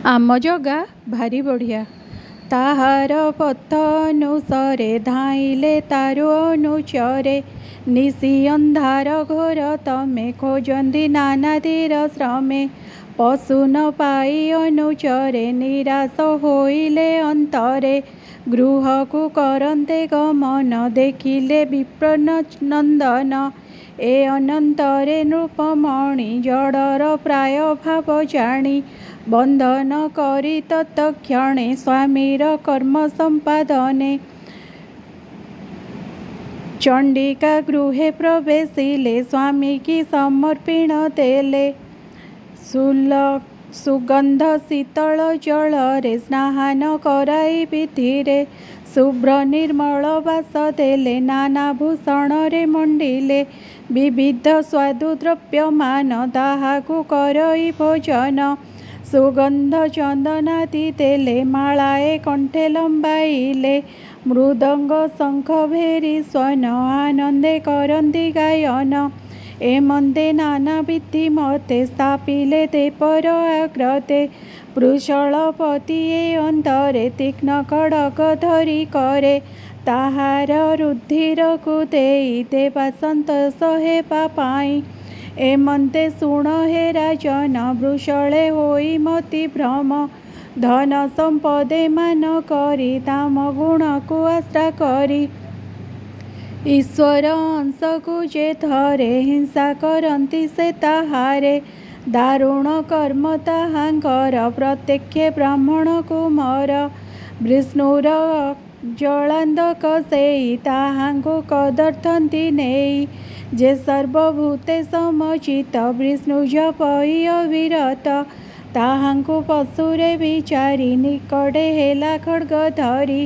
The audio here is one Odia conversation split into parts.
ଆମ ଜଗା ଭାରି ବଢ଼ିଆ। ତାହାର ପଥ ଅନୁସରେ ଧାଇଁଲେ ତାରୁ ଅନୁଚରେ। ନିଶି ଅନ୍ଧାର ଘୋର ତମେ ଖୋଜନ୍ତି ନାନାଦିର ଶ୍ରମେ। ପଶୁ ନ ପାଇ ଅନୁଚରେ ନିରାଶ ହୋଇଲେ ଅନ୍ତରେ। ଗୃହକୁ କରନ୍ତେ ଗମନ ଦେଖିଲେ ବିପ୍ର ନନ୍ଦନ। ଏ ଅନନ୍ତରେ ନୃପମଣି ଜଡ଼ର ପ୍ରାୟ ଭାବ ଜାଣି। ବନ୍ଧନ କରି ତତ୍କ୍ଷଣେ ସ୍ୱାମୀର କର୍ମ ସମ୍ପାଦନେ। ଚଣ୍ଡିକା ଗୃହେ ପ୍ରବେଶିଲେ ସ୍ୱାମୀକି ସମର୍ପଣ ଦେଲେ। ସୁଗନ୍ଧ ଶୀତଳ ଜଳରେ ସ୍ନାନ କରାଇ ବିଧିରେ। ଶୁଭ୍ର ନିର୍ମଳ ବାସ ଦେଲେ ନାନା ଭୂଷଣରେ ମଣ୍ଡିଲେ। ବିବିଧ ସ୍ୱାଦୁ ଦ୍ରବ୍ୟମାନ ତାହାକୁ କରଇ ଭୋଜନ। ସୁଗନ୍ଧ ଚନ୍ଦନାଦି ଦେଲେ ମାଳାଏ କଣ୍ଠେ ଲମ୍ବାଇଲେ। ମୃଦଙ୍ଗ ଶଙ୍ଖ ଭେରୀ ସ୍ୱନ ଆନନ୍ଦେ କରନ୍ତି ଗାୟନ। ଏମନ୍ତେ ନାନା ବିଧି ମତେ ସ୍ଥାପିଲେ ଦେବର ଆଗ୍ରତେ। ବୃଷଳପତି ଏ ଅନ୍ତରେ ତୀକ୍ଷ୍ଣ ଖଡ଼ଗ ଧରି କରେ। ତାହାର ରୁଧିରକୁ ଦେଇ ଦେବା ସନ୍ତୋଷ ହେବା ପାଇଁ। ଏମନ୍ତେ ଶୁଣ ହେ ରାଜନ ବୃଷଳେ ହୋଇ ମତି ଭ୍ରମ। ଧନ ସମ୍ପଦେ ମାନ କରି ଦାମ ଗୁଣକୁ ଆଶ୍ରା କରି। ଈଶ୍ୱର ଅଂଶକୁ ଯେ ଧରେ ହିଂସା କରନ୍ତି ସେ ତାହାରେ। ଦାରୁଣ କର୍ମ ତାହାଙ୍କର ପ୍ରତ୍ୟକ୍ଷେ ବ୍ରାହ୍ମଣ କୁମର। ବିଷ୍ଣୁର ଜଳାନ୍ତକ ସେଇ ତାହାଙ୍କୁ କଦର୍ଥନ୍ତି ନେଇ। ଯେ ସର୍ବଭୂତେ ସମଚିତ ବିଷ୍ଣୁ ଜପଇ ଅବିରତ। ତାହାଙ୍କୁ ପଶୁରେ ବିଚାରି ନିକଟେ ହେଲା ଖଡ଼୍ଗ ଧରି।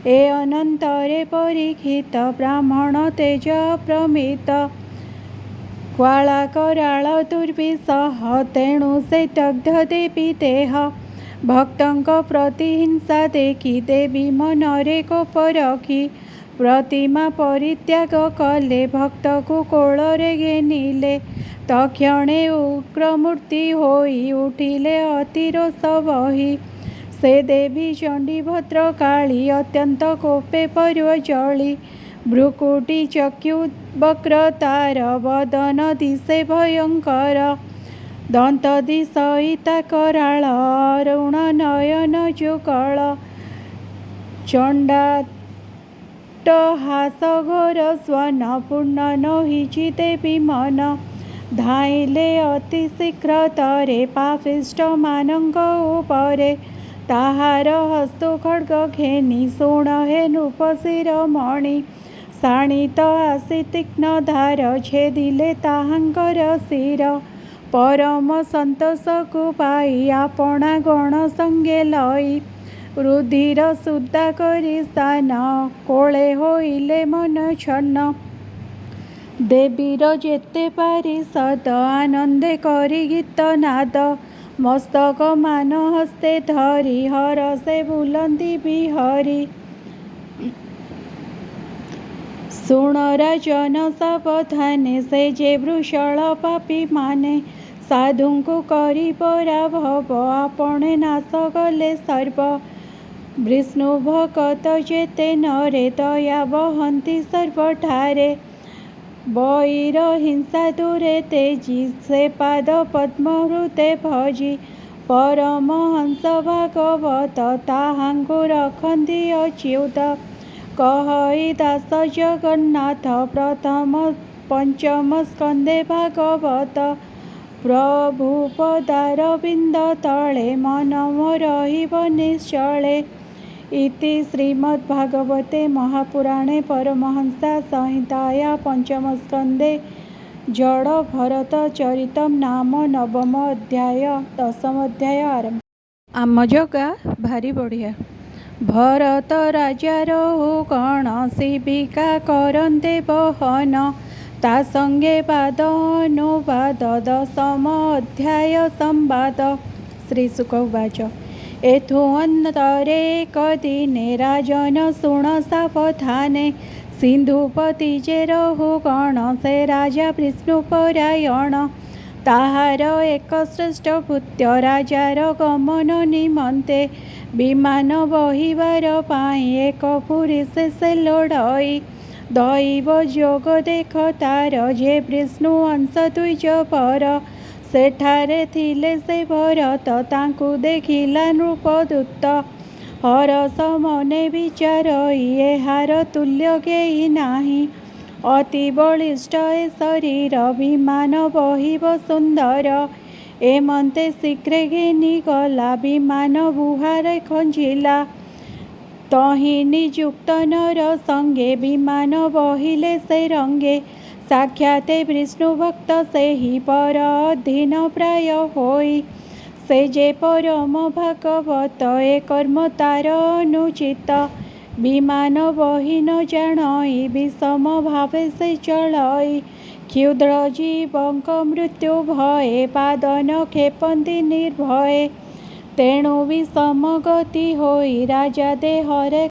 ଏ ଅନନ୍ତରେ ପରୀକ୍ଷିତ ବ୍ରାହ୍ମଣ ତେଜ ଅପ୍ରମିତ। କ୍ୱାଳା କରାଳ ଦୁର୍ବିସହ ତେଣୁ ସେ ଦଗ୍ଧ ଦେବୀ ଦେହ। ଭକ୍ତଙ୍କ ପ୍ରତି ହିଂସା ଦେଖି ଦେବୀ ମନରେ କୋପ ରଖି। ପ୍ରତିମା ପରିତ୍ୟାଗ କଲେ ଭକ୍ତକୁ କୋଳରେ ଘେନିଲେ। ତକ୍ଷଣେ ଉଗ୍ରମୂର୍ତ୍ତି ହୋଇ ଉଠିଲେ ଅତି ରୋଷ ବହି। ସେ ଦେବୀ ଚଣ୍ଡୀ ଭଦ୍ରକାଳୀ ଅତ୍ୟନ୍ତ କୋପେ ପର୍ଜ୍ୱଳି। ଭ୍ରୁକୁଟି ଚକ୍ଷୁ ବକ୍ର ତାର ବଦନ ଦିଶେ ଭୟଙ୍କର। ଦନ୍ତ ଦିଶଇତା କରାଳ ଅରୁଣ ନୟନ ଯୁଗଳ। ଚଣ୍ଡାଟ୍ଟହାସ ଘୋର ସ୍ୱନ ପୂର୍ଣ୍ଣ ନୋହିଛି ଦେବୀ ମନ। ଧାଇଁଲେ ଅତି ଶୀଘ୍ରତରେ ପାପିଷ୍ଠମାନଙ୍କ ଉପରେ। ତାହାର ହସ୍ତୁ ଖଡ଼୍ଗ ଘେନି ଶୁଣ ହେ ନୃପ ଶିରୋମଣି। ଶାଣିତ ଆସି ତୀକ୍ଷ୍ଣ ଧାର ଛେଦିଲେ ତାହାଙ୍କର ଶିର। ପରମ ସନ୍ତୋଷକୁ ପାଇ ଆପଣା ଗଣ ସଙ୍ଗେ ଲଇ। ରୁଧିର ଶୁଦ୍ଧା କରି ସ୍ଥାନ କୋଳେ ହଇଲେ ମନ ଛନ୍ନ। ଦେବୀର ଯେତେ ପାରିଷଦ ଆନନ୍ଦେ କରି ଗୀତ ନାଦ। ମସ୍ତକ ମାନ ହସ୍ତେ ଧରି ହରଷେ ବୁଲନ୍ତି ବିହରି। ଶୁଣ ରାଜନ ସାବଧାନେ ସେ ଯେ ବୃଷଳ ପାପୀମାନେ। ସାଧୁଙ୍କୁ କରି ପରାଭବ ଆପଣେ ନାଶ କଲେ ସର୍ବ। ବିଷ୍ଣୁ ଭକତ ଯେତେ ନରେ ଦୟା ବହନ୍ତି ସର୍ବଠାରେ। ବଇର ହିଂସା ଦୂରେ ତେଜି ସେ ପାଦ ପଦ୍ମ ହୃଦେ ଭଜି। ପରମହଂସ ଭାଗବତ ତାହାଙ୍କୁ ରଖନ୍ତି ଅଚ୍ୟୁତ। କହଇ ଦାସ ଜଗନ୍ନାଥ ପ୍ରଥମ ପଞ୍ଚମ ସ୍କନ୍ଧେ ଭାଗବତ। ପ୍ରଭୁ ପଦାରବିନ୍ଦ ତଳେ ମନ ମୋ ରହିବ ନିଶ୍ଚଳେ। ଇତି ଶ୍ରୀମଦ୍ଭାଗବତେ ମହାପୁରାଣେ ପରମହଂସ ସଂହିତାୟା ପଞ୍ଚମ ସ୍କନ୍ଧେ ଜଡ଼ ଭରତ ଚରିତମ୍ ନାମ ନବମ ଅଧ୍ୟାୟ। ଦଶମ ଅଧ୍ୟାୟ ଆରମ୍ଭ। ଆମ ଜଗା ଭାରି ବଢ଼ିଆ। ଭରତ ରାଜାର ଗଣ ଶିବିକା କରନ୍ତେ ବହନ। ତା ସଙ୍ଗେ ବାଦ ଅନୁବାଦ ଦଶମ ଅଧ୍ୟାୟ ସମ୍ବାଦ। ଶ୍ରୀଶୁକ ଉବାଚ। ଏଥୁ ଅନ୍ତରେ ଏକ ଦିନେ ରାଜନ ଶୁଣ ସାବଧାନେ। ସିନ୍ଧୁପତି ଯେ ରହୁ ଗଣ ସେ ରାଜା ବିଷ୍ଣୁ ପରାୟଣ। ତାହାର ଏକ ଶ୍ରେଷ୍ଠ ଭୃତ୍ୟ ରାଜାର ଗମନ ନିମନ୍ତେ ବିମାନ ବହିବାର ପାଇଁ ଏକ ପୁରୀ ସେ ଲୋଡ଼ଇ। ଦୈବ ଯୋଗ ଦେଖ ତାର ଯେ ବିଷ୍ଣୁ ଅଂଶ ଦ୍ୱିଜ ପର। ସେଠାରେ ଥିଲେ ସେ ଭରତ ତାଙ୍କୁ ଦେଖିଲା ନୃପଦୂତ। ହରଷ ମନେ ବିଚାରଇ ଏହାର ତୁଲ୍ୟ କେହି ନାହିଁ। ଅତି ବଳିଷ୍ଠ ଏ ଶରୀର ବିମାନ ବହିବ ସୁନ୍ଦର। ଏମନ୍ତେ ଶୀଘ୍ରେ ଘେନି ଗଲା ବିମାନ ବୁହାରେ ଖଞ୍ଜିଲା। ତହିଁ ନିଯୁକ୍ତ ନର ସଙ୍ଗେ ବିମାନ ବହିଲେ ସେ ରଙ୍ଗେ। ସାକ୍ଷାତେ ବିଷ୍ଣୁ ଭକ୍ତ ସେହି ପର ଅଧୀନ ପ୍ରାୟ ହୋଇ। ସେ ଯେ ପରମ ଭାଗବତ ଏ କର୍ମ ତାର ଅନୁଚିତ। ବିମାନ ବହି ନ ଜାଣଇ ବିଷମ ଭାବେ ସେ ଚଳଇ। କ୍ଷୁଦ୍ର ଜୀବଙ୍କ ମୃତ୍ୟୁ ଭୟେ ପାଦନ କ୍ଷେପନ୍ତି ନିର୍ଭୟେ। ତେଣୁ ବିଷମ ଗତି ହୋଇ ରାଜା ଦେହରେ